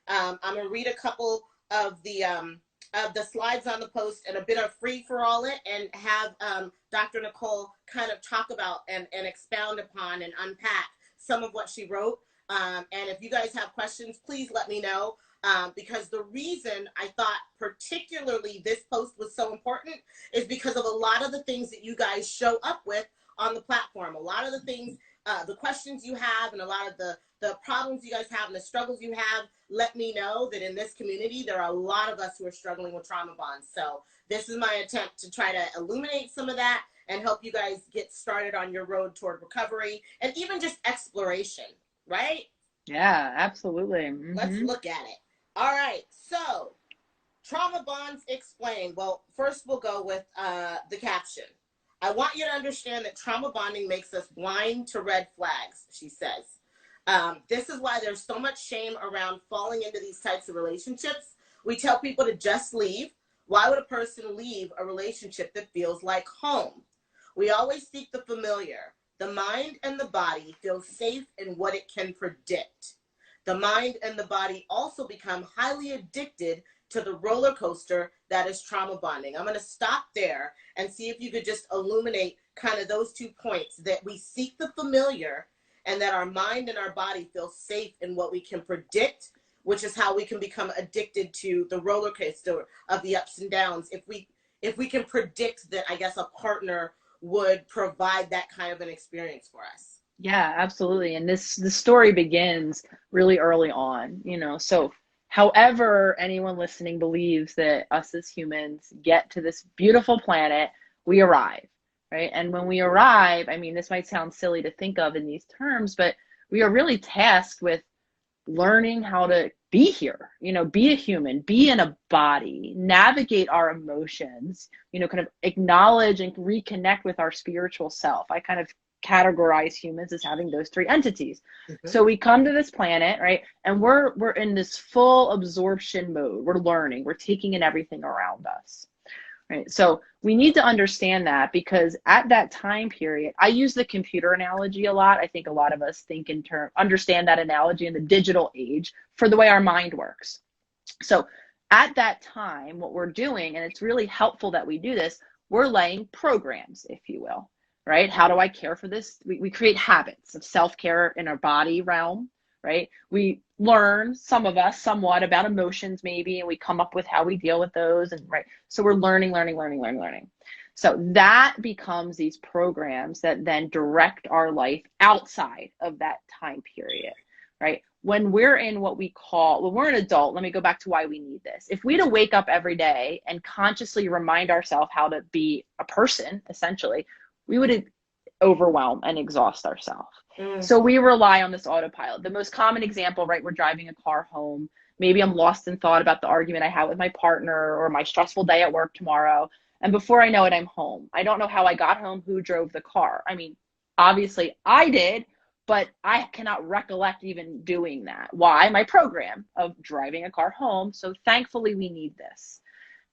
I'm gonna read a couple of the slides on the post and a bit of free for all it, and have Dr. Nicole kind of talk about and expound upon and unpack some of what she wrote. And if you guys have questions, please let me know. Because the reason I thought particularly this post was so important is because of a lot of the things that you guys show up with on the platform. A lot of the things, the questions you have, and a lot of the problems you guys have and the struggles you have, let me know that in this community, there are a lot of us who are struggling with trauma bonds. So this is my attempt to try to illuminate some of that and help you guys get started on your road toward recovery and even just exploration, right? Yeah, absolutely. Let's look at it. All right, so trauma bonds explained. Well, first we'll go with the caption. I want you to understand that trauma bonding makes us blind to red flags, she says. This is why there's so much shame around falling into these types of relationships. We tell people to just leave. Why would a person leave a relationship that feels like home? We always seek the familiar. The mind and the body feel safe in what it can predict. The mind and the body also become highly addicted to the roller coaster that is trauma bonding. I'm going to stop there and see if you could just illuminate kind of those 2 points, that we seek the familiar and that our mind and our body feel safe in what we can predict, which is how we can become addicted to the roller coaster of the ups and downs. If we can predict that, I guess, a partner would provide that kind of an experience for us. Yeah, absolutely. And the story begins really early on, so however anyone listening believes that us as humans get to this beautiful planet, we arrive, right? And when we arrive, I mean, this might sound silly to think of in these terms, but we are really tasked with learning how to be here, be a human, be in a body, navigate our emotions, kind of acknowledge and reconnect with our spiritual self. I kind of categorize humans as having those 3 entities. So we come to this planet, right? And we're in this full absorption mode. We're learning, we're taking in everything around us, right? So we need to understand that, because at that time period, I use the computer analogy a lot. I think a lot of us think understand that analogy in the digital age for the way our mind works. So at that time, what we're doing, and it's really helpful that we do this, we're laying programs, if you will. Right? How do I care for this? We create habits of self-care in our body realm, right? We learn, some of us, somewhat about emotions maybe, and we come up with how we deal with those. And right. So we're learning. So that becomes these programs that then direct our life outside of that time period, right? When we're in when we're an adult, let me go back to why we need this. If we had to wake up every day and consciously remind ourselves how to be a person, essentially, we would overwhelm and exhaust ourselves. So we rely on this autopilot. The most common example, right? We're driving a car home. Maybe I'm lost in thought about the argument I had with my partner or my stressful day at work tomorrow. And before I know it, I'm home. I don't know how I got home, who drove the car. I mean, obviously I did, but I cannot recollect even doing that. Why? My program of driving a car home. So thankfully we need this.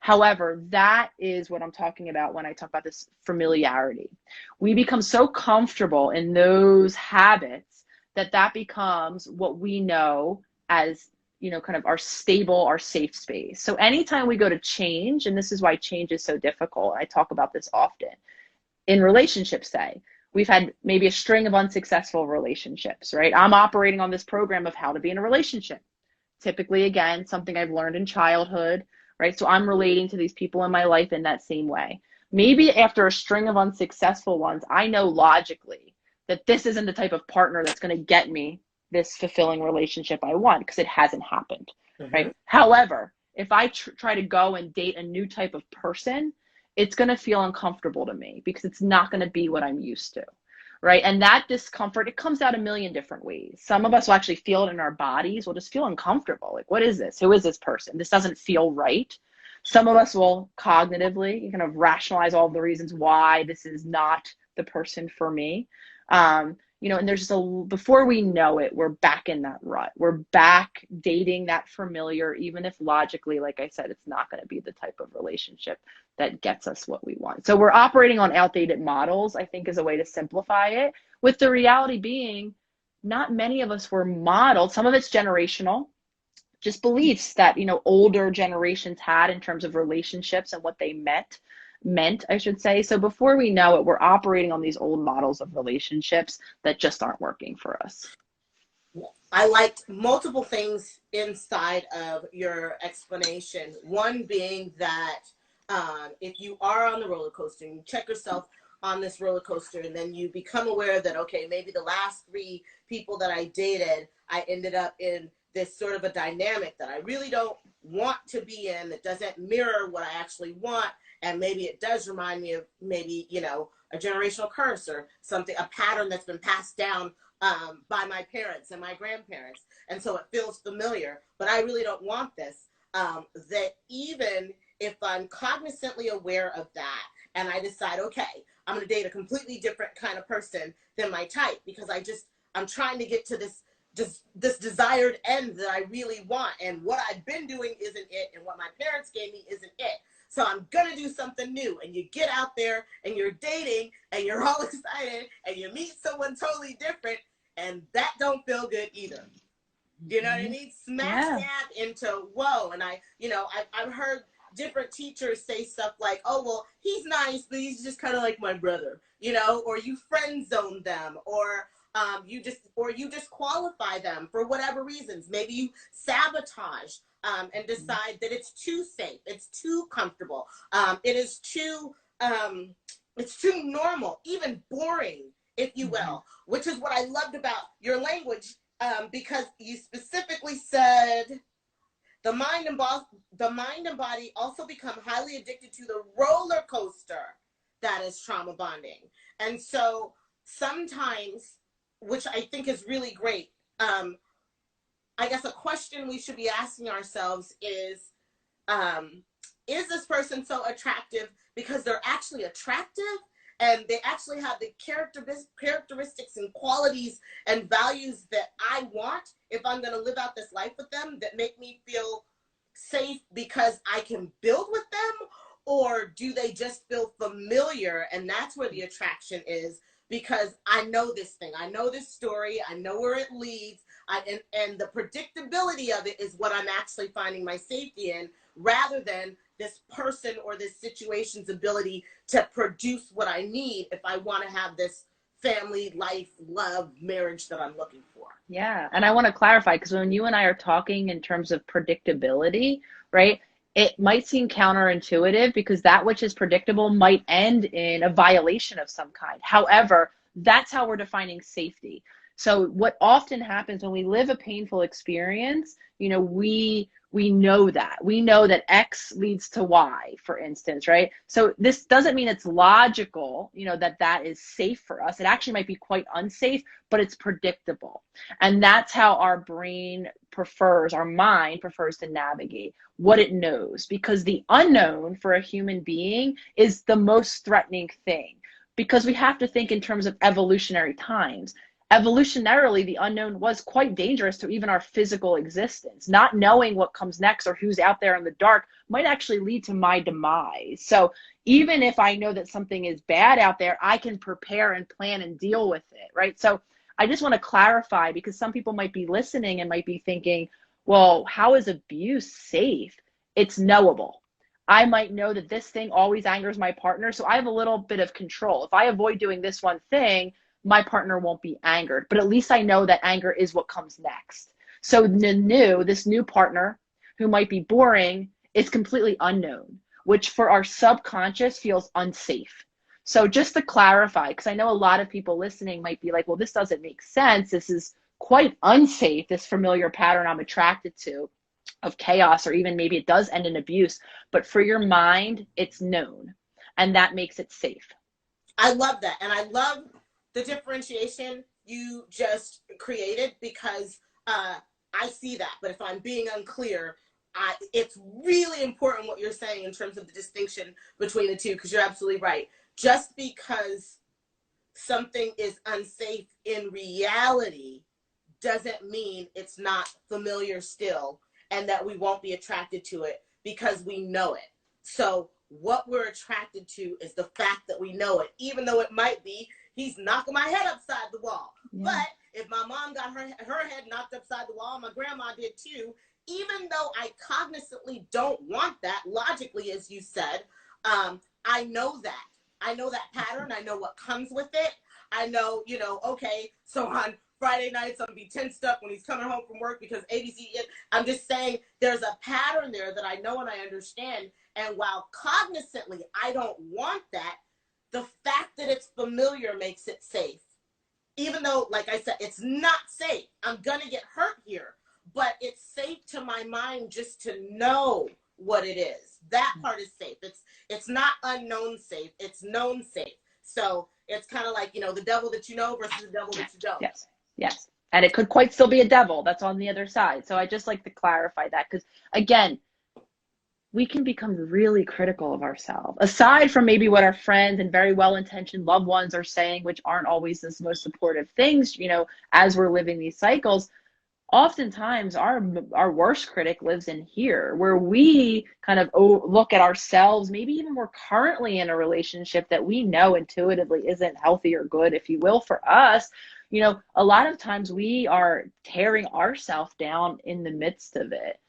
However, that is what I'm talking about when I talk about this familiarity. We become so comfortable in those habits that becomes what we know as, kind of our stable, our safe space. So anytime we go to change, and this is why change is so difficult, I talk about this often, in relationships, say, we've had maybe a string of unsuccessful relationships, right? I'm operating on this program of how to be in a relationship. Typically, again, something I've learned in childhood, right? So I'm relating to these people in my life in that same way. Maybe after a string of unsuccessful ones, I know logically that this isn't the type of partner that's going to get me this fulfilling relationship I want, because it hasn't happened, right? However, if I try to go and date a new type of person, it's going to feel uncomfortable to me because it's not going to be what I'm used to, right? And that discomfort, it comes out a million different ways. Some of us will actually feel it in our bodies. We'll just feel uncomfortable. Like, what is this? Who is this person? This doesn't feel right. Some of us will cognitively kind of rationalize all the reasons why this is not the person for me. And there's just before we know it, we're back in that rut. We're back dating that familiar, even if logically, like I said, it's not going to be the type of relationship that gets us what we want. So we're operating on outdated models, I think, is a way to simplify it, with the reality being not many of us were modeled. Some of it's generational. just beliefs that, you know, older generations had in terms of relationships and what they meant, I should say. So before we know it, we're operating on these old models of relationships that just aren't working for us. I liked multiple things inside of your explanation. One being that if you are on the roller coaster and you check yourself on this roller coaster and then you become aware that, okay, maybe the last 3 people that I dated, I ended up in this sort of a dynamic that I really don't want to be in, that doesn't mirror what I actually want. And maybe it does remind me of maybe, you know, a generational curse or something, a pattern that's been passed down by my parents and my grandparents. And so it feels familiar, but I really don't want this. That even if I'm cognizantly aware of that and I decide, okay, I'm going to date a completely different kind of person than my type because I'm trying to get to this desired end that I really want. And what I've been doing isn't it. And what my parents gave me isn't it. So I'm going to do something new. And you get out there and you're dating and you're all excited and you meet someone totally different. And that don't feel good either. You know what I mean? Smack dab into whoa. And I've heard different teachers say stuff like, oh, well, he's nice, but he's just kind of like my brother, you know, or you friend zone them, or you disqualify them for whatever reasons. Maybe you sabotage and decide that it's too safe, it's too comfortable, it's too normal, even boring, if you will, which is what I loved about your language, because you specifically said the mind and body also become highly addicted to the roller coaster that is trauma bonding. And so sometimes, which I think is really great, I guess a question we should be asking ourselves is this person so attractive because they're actually attractive and they actually have the characteristics and qualities and values that I want if I'm going to live out this life with them, that make me feel safe because I can build with them? Or do they just feel familiar? And that's where the attraction is, because I know this thing, I know this story, I know where it leads, and the predictability of it is what I'm actually finding my safety in, rather than this person or this situation's ability to produce what I need if I want to have this family, life, love, marriage that I'm looking for. Yeah. And I want to clarify, because when you and I are talking in terms of predictability, right, it might seem counterintuitive because that which is predictable might end in a violation of some kind. However, that's how we're defining safety. So what often happens when we live a painful experience, you know, we know that X leads to Y, for instance, right? So this doesn't mean it's logical, you know, that is safe for us. It actually might be quite unsafe, but it's predictable. And that's how our mind prefers to navigate what it knows, because the unknown for a human being is the most threatening thing, because we have to think in terms of evolutionary times. Evolutionarily, the unknown was quite dangerous to even our physical existence. Not knowing what comes next or who's out there in the dark might actually lead to my demise. So even if I know that something is bad out there, I can prepare and plan and deal with it, right? So I just want to clarify, because some people might be listening and might be thinking, well, how is abuse safe? It's knowable. I might know that this thing always angers my partner, so I have a little bit of control. If I avoid doing this one thing, my partner won't be angered, but at least I know that anger is what comes next. So this new partner who might be boring is completely unknown, which for our subconscious feels unsafe. So just to clarify, because I know a lot of people listening might be like, well, this doesn't make sense. This is quite unsafe, this familiar pattern I'm attracted to of chaos, or even maybe it does end in abuse. But for your mind, it's known, and that makes it safe. I love that. And I love the differentiation you just created, because I see that. But if I'm being unclear, it's really important what you're saying in terms of the distinction between the two, because you're absolutely right. Just because something is unsafe in reality doesn't mean it's not familiar still, and that we won't be attracted to it because we know it. So what we're attracted to is the fact that we know it, even though it might be he's knocking my head upside the wall. Yeah. But if my mom got her head knocked upside the wall, my grandma did too, even though I cognizantly don't want that, logically, as you said, I know that. I know that pattern. I know what comes with it. I know, okay, so on Friday nights, I'm going to be tensed up when he's coming home from work because ABC. I'm just saying there's a pattern there that I know and I understand. And while cognizantly I don't want that, the fact that it's familiar makes it safe. Even though, like I said, it's not safe. I'm going to get hurt here, but it's safe to my mind just to know what it is. That part is safe. It's not unknown safe. It's known safe. So it's kind of like, the devil that you know versus the devil that you don't. Yes. Yes. And it could quite still be a devil that's on the other side. So I just like to clarify that, because again, we can become really critical of ourselves, aside from maybe what our friends and very well-intentioned loved ones are saying, which aren't always the most supportive things, as we're living these cycles. Oftentimes our worst critic lives in here, where we kind of look at ourselves. Maybe even we're currently in a relationship that we know intuitively isn't healthy or good, if you will, for us. A lot of times we are tearing ourselves down in the midst of it.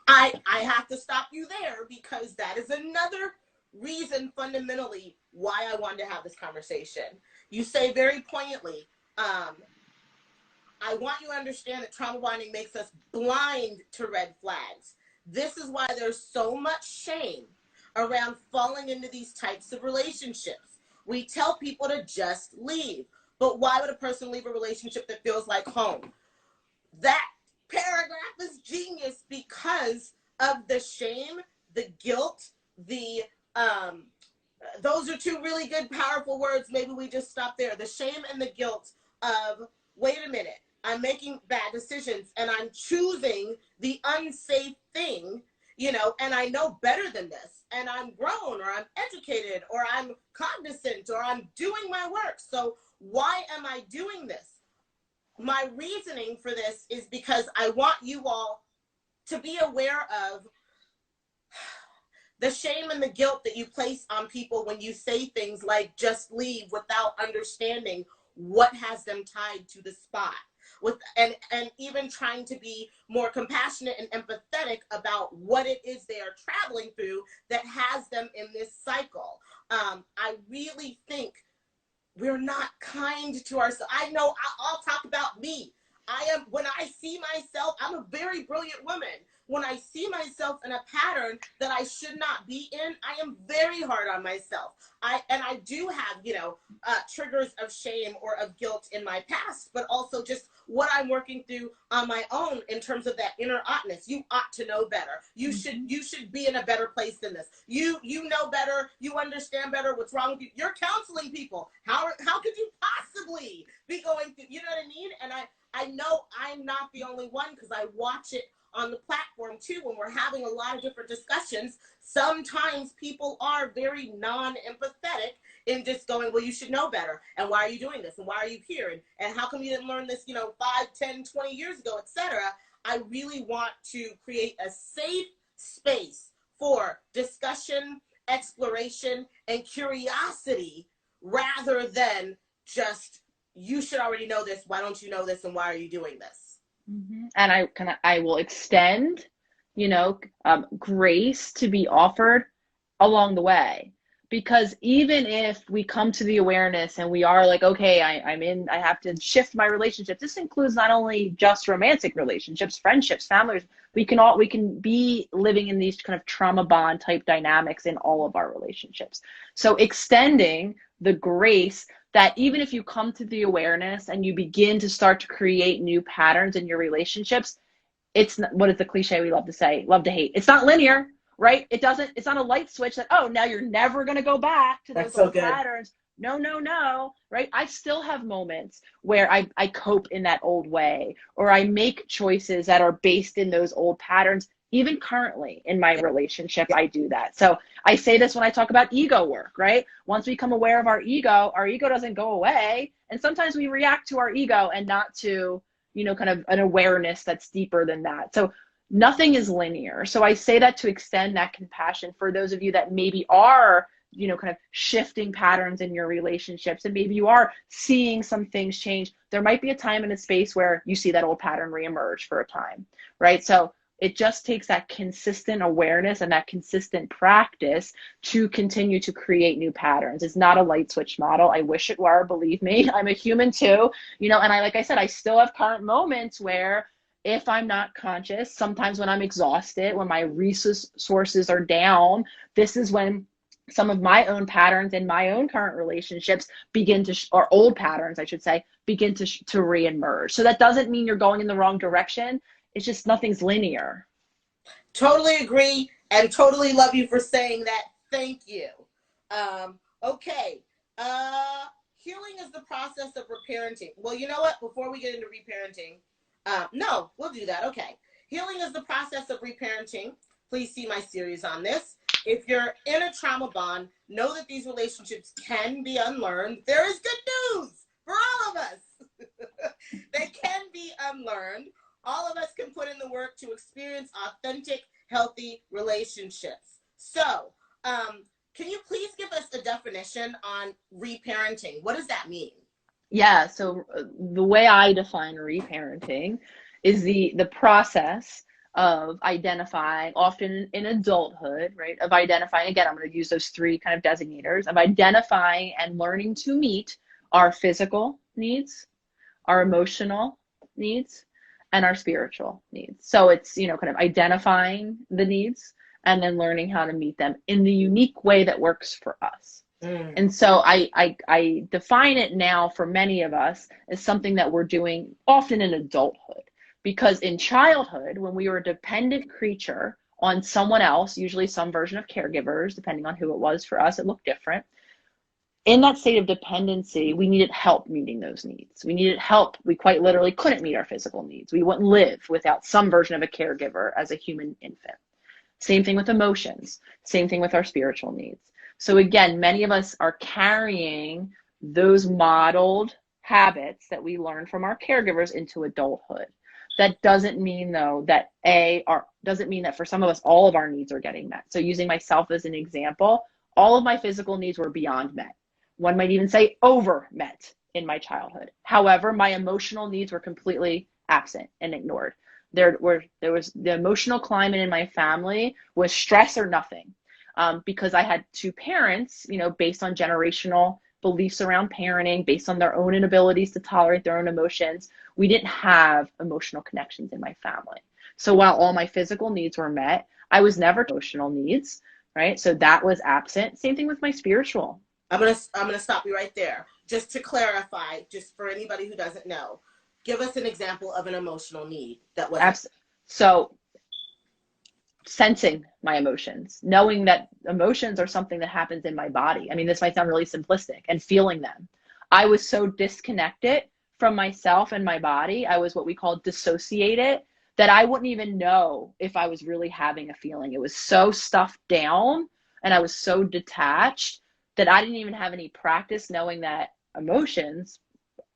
I have to stop you there, because that is another reason fundamentally why I wanted to have this conversation. You say very poignantly, I want you to understand that trauma bonding makes us blind to red flags. This is why there's so much shame around falling into these types of relationships. We tell people to just leave. But why would a person leave a relationship that feels like home? That paragraph is genius because of the shame, the guilt, those are two really good, powerful words. Maybe we just stop there. The shame and the guilt of, wait a minute, I'm making bad decisions and I'm choosing the unsafe thing, and I know better than this, and I'm grown, or I'm educated, or I'm cognizant, or I'm doing my work. So why am I doing this? My reasoning for this is because I want you all to be aware of the shame and the guilt that you place on people when you say things like just leave, without understanding what has them tied to the spot. And even trying to be more compassionate and empathetic about what it is they are traveling through that has them in this cycle. I really think we're not kind to ourselves. I know I'll talk about me. When I see myself, I'm a very brilliant woman. When I see myself in a pattern that I should not be in, I am very hard on myself. I do have, triggers of shame or of guilt in my past, but also just what I'm working through on my own in terms of that inner oughtness. You ought to know better. You should be in a better place than this. You know better. You understand better what's wrong with you. You're counseling people. How could you possibly be going through, you know what I mean? And I know I'm not the only one, because I watch it on the platform too, when we're having a lot of different discussions. Sometimes people are very non-empathetic in just going, well, you should know better, and why are you doing this, and why are you here, and how come you didn't learn this 5, 10, 20 years ago, etc. I really want to create a safe space for discussion, exploration, and curiosity, rather than just, you should already know this, why don't you know this, and why are you doing this? And I will extend, grace to be offered along the way, because even if we come to the awareness and we are like, okay, I have to shift my relationship. This includes not only just romantic relationships, friendships, families. We can be living in these kind of trauma bond type dynamics in all of our relationships. So extending the grace that even if you come to the awareness and you begin to start to create new patterns in your relationships, it's not, what is the cliche we love to say, love to hate? It's not linear, right? It's not a light switch that, oh, now you're never going to go back to those old patterns. No, right? I still have moments where I cope in that old way, or I make choices that are based in those old patterns. Even currently in my relationship, I do that. So I say this when I talk about ego work, right? Once we become aware of our ego doesn't go away. And sometimes we react to our ego and not to, kind of an awareness that's deeper than that. So nothing is linear. So I say that to extend that compassion for those of you that maybe are kind of shifting patterns in your relationships, and maybe you are seeing some things change, there might be a time and a space where you see that old pattern reemerge for a time, right? So it just takes that consistent awareness and that consistent practice to continue to create new patterns. It's not a light switch model. I wish it were, believe me. I'm a human too, and like I said, I still have current moments where if I'm not conscious, sometimes when I'm exhausted, when my resources are down, this is when some of my own patterns in my own current relationships begin to, or old patterns, I should say, begin to reemerge. So that doesn't mean you're going in the wrong direction. It's just nothing's linear. Totally agree, and totally love you for saying that. Thank you. Okay. Healing is the process of reparenting. Well, you know what? Before we get into reparenting, no, we'll do that. Okay. Healing is the process of reparenting. Please see my series on this. If you're in a trauma bond, know that these relationships can be unlearned. There is good news for all of us. They can be unlearned. All of us can put in the work to experience authentic, healthy relationships. So, can you please give us a definition on reparenting? What does that mean? Yeah, so the way I define reparenting is the process of identifying, often in adulthood, right? Of identifying, again, I'm going to use those three kind of designators, of identifying and learning to meet our physical needs, our emotional needs, and our spiritual needs. So it's, kind of identifying the needs and then learning how to meet them in the unique way that works for us. And so I define it now for many of us as something that we're doing often in adulthood, because in childhood, when we were a dependent creature on someone else, usually some version of caregivers, depending on who it was for us, it looked different. In that state of dependency, we needed help meeting those needs. We needed help. We quite literally couldn't meet our physical needs. We wouldn't live without some version of a caregiver as a human infant. Same thing with emotions. Same thing with our spiritual needs. So again, many of us are carrying those modeled habits that we learned from our caregivers into adulthood. That doesn't mean, though, that doesn't mean that for some of us, all of our needs are getting met. So using myself as an example, all of my physical needs were beyond met. One might even say over met in my childhood. However, my emotional needs were completely absent and ignored. There was the emotional climate in my family was stress or nothing. Because I had two parents, based on generational beliefs around parenting, based on their own inabilities to tolerate their own emotions, we didn't have emotional connections in my family. So while all my physical needs were met, I was never emotional needs, right? So that was absent. Same thing with my spiritual. I'm gonna stop you right there. Just to clarify, just for anybody who doesn't know, give us an example of an emotional need that was. So sensing my emotions, knowing that emotions are something that happens in my body. I mean, this might sound really simplistic, and feeling them. I was so disconnected from myself and my body. I was what we call dissociated, that I wouldn't even know if I was really having a feeling. It was so stuffed down and I was so detached that I didn't even have any practice knowing that emotions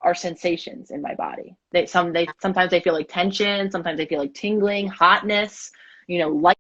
are sensations in my body. Sometimes they feel like tension, sometimes they feel like tingling, hotness, light.